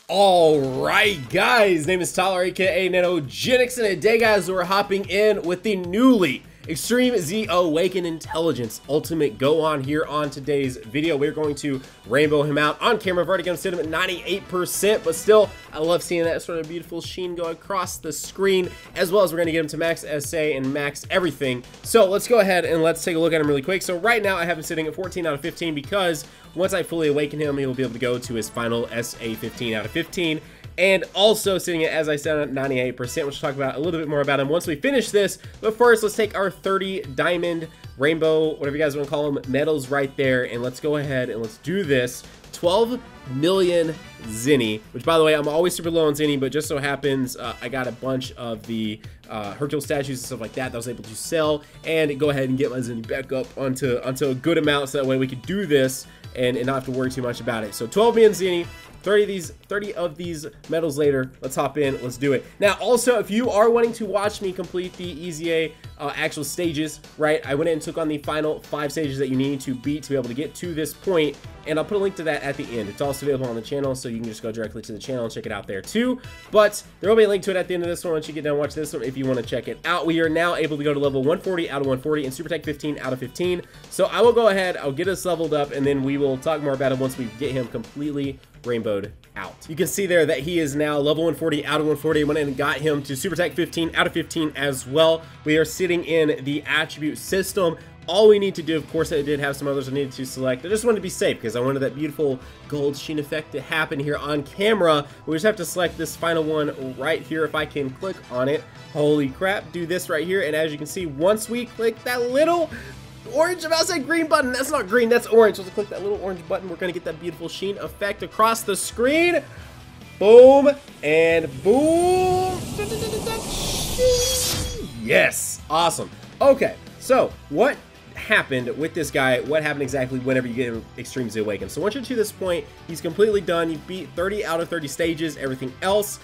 Alright guys, name is Tyler aka Nanogenix, and today guys we're hopping in with the newly Extreme Z-AWAKEN Intelligence Ultimate Gohan here on today's video. We're going to rainbow him out on camera. I've already got him at 98%, but still, I love seeing that sort of beautiful sheen go across the screen, as well as we're going to get him to max SA and max everything. So let's go ahead and let's take a look at him really quick. So right now I have him sitting at 14 out of 15 because once I fully awaken him, he will be able to go to his final SA15 out of 15. And also sitting at, as I said, at 98%, which we'll talk about a little bit more about him once we finish this. But first, let's take our 30 diamond, rainbow, whatever you guys want to call them, medals right there. And let's go ahead and let's do this. 12 million Zinni, which by the way, I'm always super low on Zinni, but just so happens I got a bunch of the Hercule statues and stuff like that I was able to sell and go ahead and get my Zinni back up onto a good amount, so that way we could do this and not have to worry too much about it. So 12 million Zinni. 30 of these medals later, let's hop in, let's do it. Now also, if you are wanting to watch me complete the EZA actual stages, right, I went in and took on the final 5 stages that you need to beat to be able to get to this point, and I'll put a link to that at the end. It's also available on the channel, so you can just go directly to the channel and check it out there too. But there will be a link to it at the end of this one once you get done watching this one if you want to check it out. We are now able to go to level 140 out of 140 and Super Tech 15 out of 15. So I will go ahead, I'll get us leveled up, and then we will talk more about it once we get him completely rainbowed out. You can see there that he is now level 140 out of 140. Went in and got him to Super Tech 15 out of 15 as well. We are sitting in the attribute system. All we need to do, of course, I did have some others I needed to select. I just wanted to be safe because I wanted that beautiful gold sheen effect to happen here on camera. We just have to select this final one right here. If I can click on it, holy crap, do this right here. And as you can see, once we click that little orange, about to say green button, that's not green, that's orange. So click that little orange button, we're gonna get that beautiful sheen effect across the screen. Boom and boom. Yes, awesome. Okay, so what happened with this guy? What happened exactly whenever you get him Extreme Z-AWAKEN? So once you're to this point, he's completely done. You beat 30 out of 30 stages. Everything else,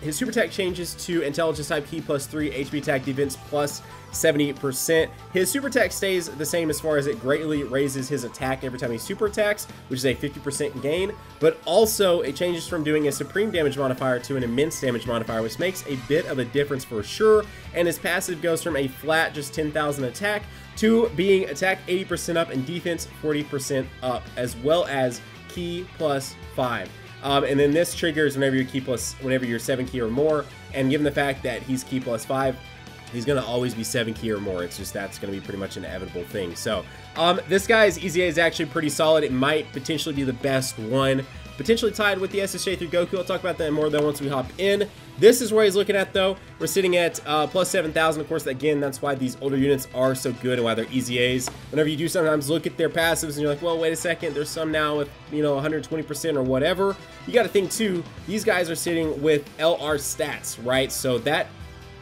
his super attack changes to intelligence type key plus 3, HP attack defense plus 70%. His super attack stays the same as far as it greatly raises his attack every time he super attacks, which is a 50% gain, but also it changes from doing a supreme damage modifier to an immense damage modifier, which makes a bit of a difference for sure. And his passive goes from a flat just 10,000 attack to being attack 80% up and defense 40% up, as well as key plus 5. And then this triggers whenever you're 7 key or more, and given the fact that he's key plus 5, he's going to always be 7 key or more. It's just that's going to be pretty much an inevitable thing. So this guy's EZA is actually pretty solid. It might potentially be the best one, potentially tied with the SSJ3 Goku. I'll talk about that more though once we hop in. This is where he's looking at though. We're sitting at plus 7,000. Of course, again, that's why these older units are so good and why they're EZAs. Whenever you do sometimes look at their passives and you're like, well, wait a second, there's some now with, you know, 120% or whatever. You got to think too, these guys are sitting with LR stats, right? So that,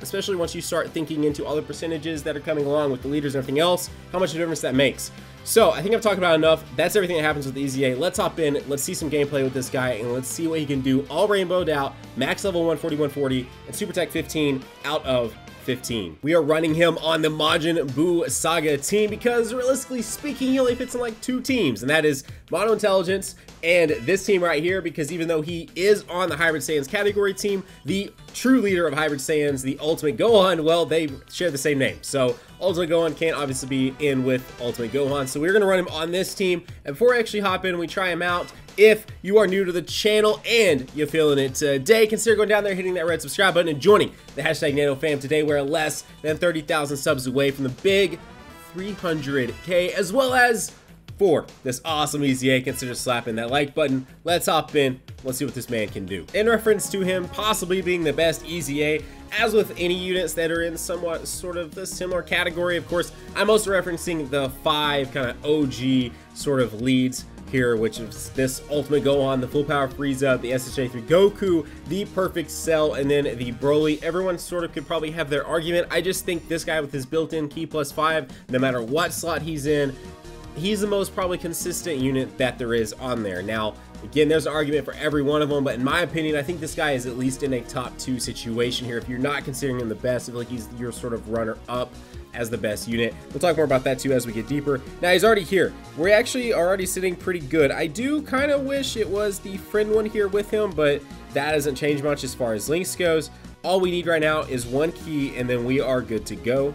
especially once you start thinking into all the percentages that are coming along with the leaders and everything else, how much of a difference that makes. So I think I've talked about enough. That's everything that happens with the EZA. Let's hop in, let's see some gameplay with this guy, and let's see what he can do all rainbowed out, max level 140, 140, and Super Tech 15 out of 15. We are running him on the Majin Buu Saga team because realistically speaking, he only fits in like 2 teams, and that is Mono Intelligence and this team right here, because even though he is on the Hybrid Saiyans category team, the true leader of Hybrid Saiyans, the Ultimate Gohan, well, they share the same name. So Ultimate Gohan can't obviously be in with Ultimate Gohan. So we're going to run him on this team. And before we actually hop in and we try him out, if you are new to the channel and you're feeling it today, consider going down there, hitting that red subscribe button, and joining the hashtag NanoFam today. We're less than 30,000 subs away from the big 300K, as well as for this awesome EZA. Consider slapping that like button. Let's hop in. Let's see what this man can do. In reference to him possibly being the best EZA, as with any units that are in somewhat sort of the similar category, of course, I'm also referencing the 5 kind of OG sort of leads here, which is this Ultimate Gohan, the Full Power Frieza, the SSJ3 Goku, the Perfect Cell, and then the Broly. Everyone sort of could probably have their argument. I just think this guy with his built-in key plus 5, no matter what slot he's in, he's the most probably consistent unit that there is on there. Now, again, there's an argument for every one of them, but in my opinion, I think this guy is at least in a top 2 situation here. If you're not considering him the best, I feel like he's your sort of runner-up as the best unit. We'll talk more about that too as we get deeper. Now he's already here. We're actually already sitting pretty good. I do kind of wish it was the friend one here with him, but that doesn't change much as far as links goes. All we need right now is one key, and then we are good to go.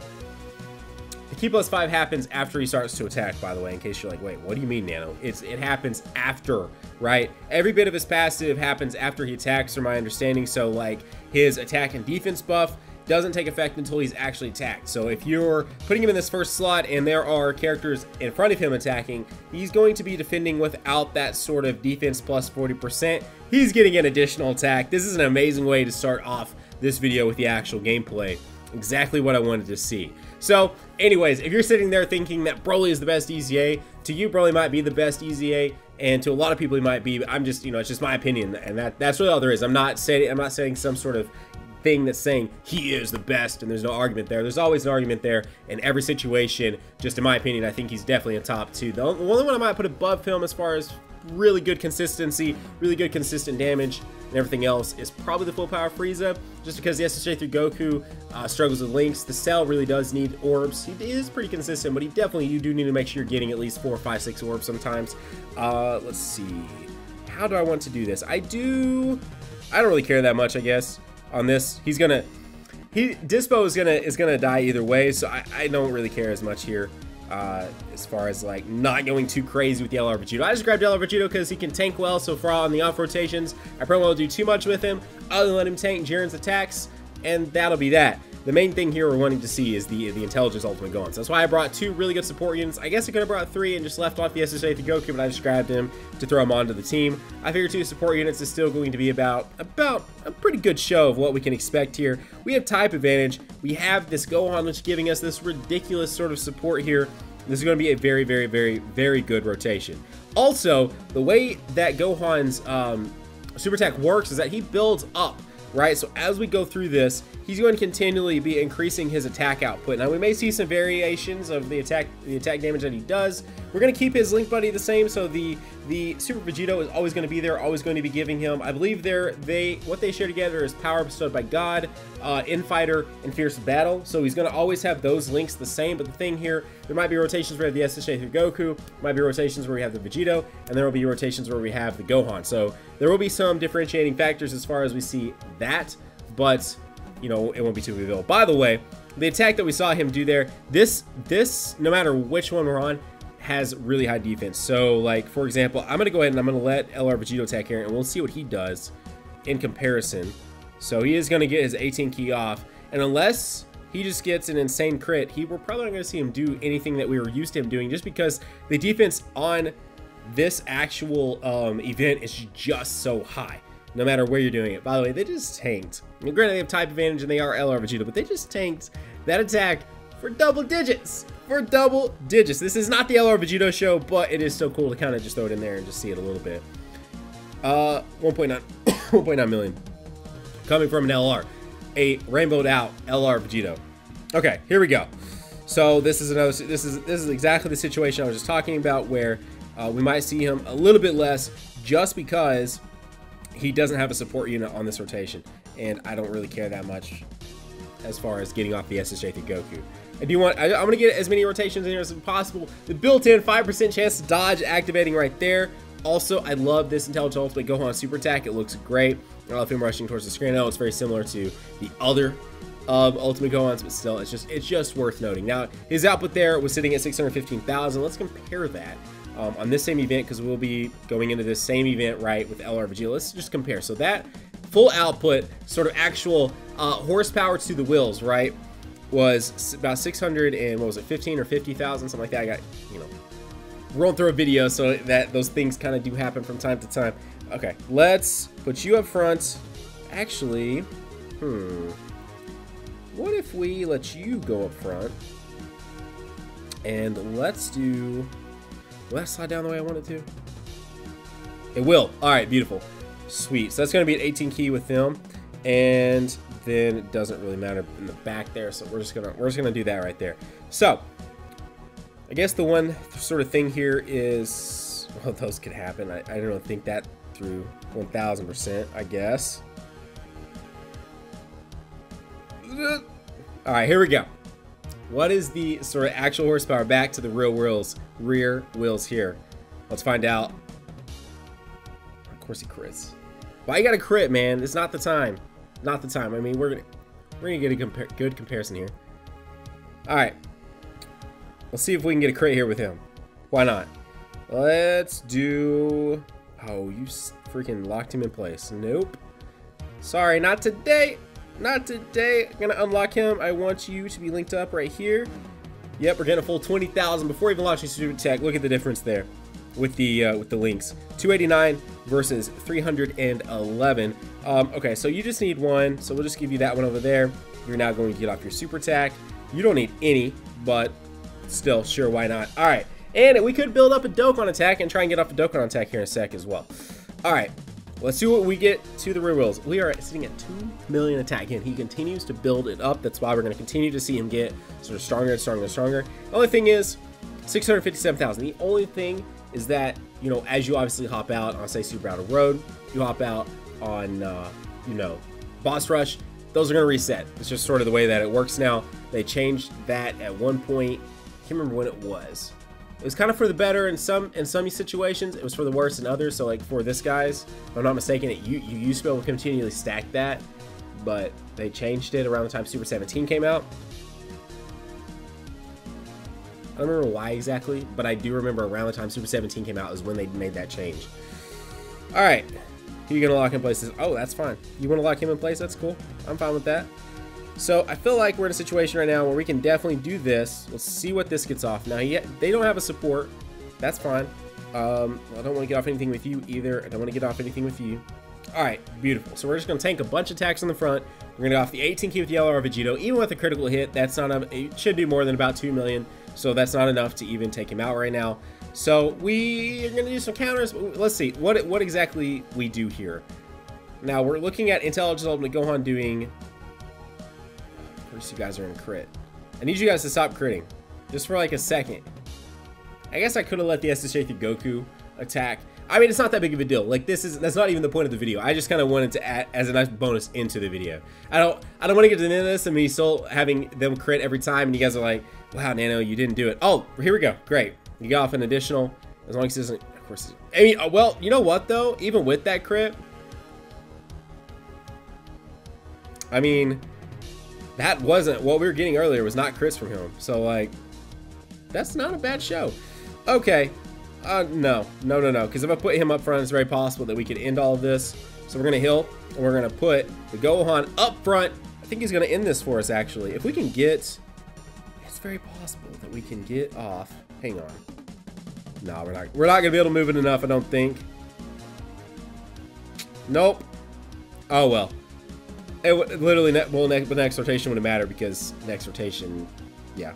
The key +5 happens after he starts to attack, by the way, in case you're like, wait, what do you mean, Nano? It happens after, right? Every bit of his passive happens after he attacks, from my understanding. So like his attack and defense buff doesn't take effect until he's actually attacked. So if you're putting him in this first slot and there are characters in front of him attacking, he's going to be defending without that sort of defense plus 40%. He's getting an additional attack. This is an amazing way to start off this video with the actual gameplay. Exactly what I wanted to see. So anyways, if you're sitting there thinking that Broly is the best EZA, to you Broly might be the best EZA, and to a lot of people he might be. I'm just, you know, it's just my opinion, and that's really all there is. I'm not saying some sort of thing that's saying he is the best and there's no argument there. There's always an argument there in every situation. Just in my opinion, I think he's definitely a top 2. The only one I might put above him as far as really good consistency, really good consistent damage, and everything else is probably the full power Frieza, just because the SSJ through Goku struggles with links. The Cell really does need orbs. He is pretty consistent, but you do need to make sure you're getting at least 4, 5, 6 orbs sometimes. Let's see, how do I want to do this? I don't really care that much, I guess. On this, Dispo is gonna die either way, so I don't really care as much here. As far as like not going too crazy with the LR Vegito. I just grabbed LR Vegito because he can tank well, so for all on the off rotations, I probably won't do too much with him other than let him tank Jiren's attacks, and that'll be that. The main thing here we're wanting to see is the Intelligence Ultimate Gohan. So that's why I brought 2 really good support units. I guess I could have brought 3 and just left off the SSJ through Goku, but I just grabbed him to throw him onto the team. I figure 2 support units is still going to be about a pretty good show of what we can expect here. We have type advantage. We have this Gohan, which is giving us this ridiculous sort of support here. This is going to be a very, very, very, very good rotation. Also, the way that Gohan's super attack works is that he builds up, right? So as we go through this, he's going to continually be increasing his attack output. Now we may see some variations of the attack damage that he does. We're going to keep his Link Buddy the same, so the Super Vegito is always going to be there, always going to be giving him, I believe what they share together is power bestowed by God, Infighter, and Fierce Battle. So he's going to always have those links the same, but the thing here, there might be rotations where we have the SSJ through Goku, might be rotations where we have the Vegito, and there will be rotations where we have the Gohan. So there will be some differentiating factors as far as we see that, but you know, it won't be too big of a deal. By the way, the attack that we saw him do there, this no matter which one we're on, has really high defense. So like, for example, I'm going to go ahead and I'm going to let LR Vegito attack here, and we'll see what he does in comparison. So he is going to get his 18 key off, and unless he just gets an insane crit, we're probably not going to see him do anything that we were used to him doing, just because the defense on this actual event is just so high, no matter where you're doing it. By the way, they just tanked. And granted, they have type advantage and they are LR Vegito, but they just tanked that attack for double digits. This is not the LR Vegito show, but it is still cool to kind of just throw it in there and just see it a little bit. 1.9 million coming from an LR, a rainbowed out LR Vegito. Okay, here we go. So this is exactly the situation I was just talking about, where we might see him a little bit less just because he doesn't have a support unit on this rotation, and I don't really care that much as far as getting off the SSJ through Goku. I'm going to get as many rotations in here as possible. The built-in 5% chance to dodge activating right there. Also, I love this Intelligent Ultimate Gohan super attack. It looks great. I love him rushing towards the screen. I know it's very similar to the other Ultimate Gohans, but still, it's just worth noting. Now, his output there was sitting at 615,000. Let's compare that on this same event, because we'll be going into this same event, right, with LR Vegeta. Let's just compare. So that full output, sort of actual horsepower to the wheels, right, was about 600 and what was it, 15 or 50,000, something like that. I got, you know, rolling through a video so that those things kind of do happen from time to time. Okay, let's put you up front. Actually, what if we let you go up front, and let's do, will that slide down the way I want it to? It will. All right, beautiful, sweet. So that's going to be an 18 key with them, and then it doesn't really matter in the back there. So we're just gonna do that right there. So I guess the one sort of thing here is, well, those could happen. I don't think that through 1000%, I guess. All right, here we go. What is the sort of actual horsepower back to the rear wheels here? Let's find out. Of course he crits. Why you gotta crit, man? It's not the time. Not the time. I mean, we're gonna get a good comparison here. All right. Let's see if we can get a crit here with him. Why not? Let's do... Oh, you freaking locked him in place. Nope. Sorry, not today. Not today. I'm gonna unlock him. I want you to be linked up right here. Yep, we're getting a full 20,000 before even launching Super Tech. Look at the difference there with the links. 289 versus 311. Okay, so you just need one. So we'll just give you that one over there. You're now going to get off your Super Attack. You don't need any, but still, sure, why not? All right, and we could build up a Dokkan attack and try and get off a Dokkan attack here in a sec as well. All right, let's see what we get to the rear wheels. We are sitting at 2 million attack. Again, he continues to build it up. That's why we're going to continue to see him get sort of stronger and stronger and stronger. The only thing is 657,000. The only thing is that, you know, as you obviously hop out on, say, Super Outer Road, you hop out on, you know, Boss Rush, those are going to reset. It's just sort of the way that it works now. They changed that at one point. I can't remember when it was. It was kind of for the better in some situations. It was for the worse in others. So like for this guy's, if I'm not mistaken, you used to be able to continually stack that, but they changed it around the time Super 17 came out. I don't remember why exactly, but I do remember around the time Super 17 came out is when they made that change. All right, who are you gonna lock in place? Oh, that's fine. You want to lock him in place? That's cool. I'm fine with that. So I feel like we're in a situation right now where we can definitely do this. Let's see what this gets off. Now, they don't have a support. That's fine. I don't want to get off anything with you either. I don't want to get off anything with you. All right, beautiful. So we're just going to tank a bunch of attacks on the front. We're going to go off the 18 key with Yellow or Vegito. Even with a critical hit, that's not it should do more than about 2 million. So that's not enough to even take him out right now. So we are going to do some counters. Let's see what exactly we do here. Now we're looking at Intelligence Ultimate Gohan doing... First, you guys are in crit. I need you guys to stop critting, just for like a second. I guess I could have let the SSJ through Goku attack. I mean, it's not that big of a deal. Like that's not even the point of the video. I just kind of wanted to add as a nice bonus into the video. I don't want to get to the end of this and me still having them crit every time, and you guys are like, wow, Nano, you didn't do it. Oh, here we go. Great. You got off an additional, as long as it doesn't, of course. I mean, well, you know what though? Even with that crit, I mean, that wasn't what we were getting earlier, was not crits from him. So like, that's not a bad show. Okay. No, because if I put him up front, it's very possible that we could end all of this. So we're going to heal, and we're going to put the Gohan up front. I think he's going to end this for us, actually. If we can get... It's very possible that we can get off... Hang on. No, we're not going to be able to move it enough, I don't think. Nope. Oh, well. It literally, well, the next rotation wouldn't matter because next rotation, yeah.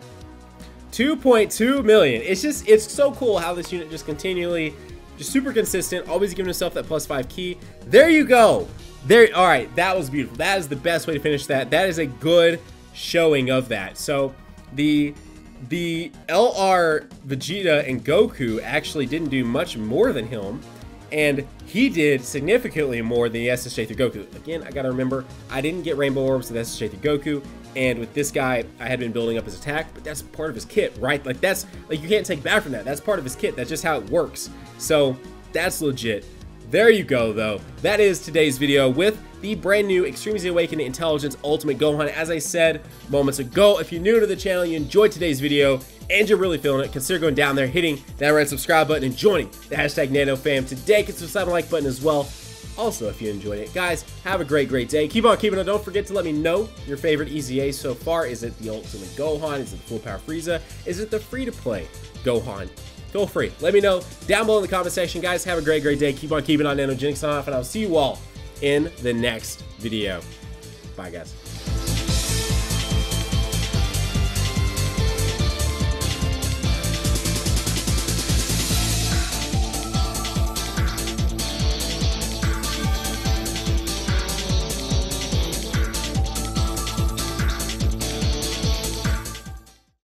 2.2 million. It's so cool how this unit just continually, just super consistent, always giving himself that +5 key. There you go. There. All right, that was beautiful. That is the best way to finish that. That is a good showing of that. So the LR Vegeta and Goku actually didn't do much more than him. And he did significantly more than the SSJ through Goku. Again, I gotta remember, I didn't get Rainbow Orbs with SSJ through Goku, and with this guy, I had been building up his attack, but that's part of his kit, right? Like that's, like you can't take back from that. That's part of his kit. That's just how it works. So that's legit. There you go, though. That is today's video with the brand new Extreme Z-AWAKEN Intelligence Ultimate Gohan. As I said moments ago, if you're new to the channel, you enjoyed today's video, and you're really feeling it, consider going down there, hitting that red subscribe button, and joining the hashtag NanoFam today. Consider slapping the like button as well. Also, if you enjoyed it, guys, have a great day. Keep on keeping it. Don't forget to let me know your favorite EZA so far. Is it the Ultimate Gohan? Is it the Full Power Frieza? Is it the free-to-play Gohan? Feel free. Let me know down below in the comment section. Guys, have a great day. Keep on keeping on Nanogenix off, and I'll see you all in the next video. Bye, guys.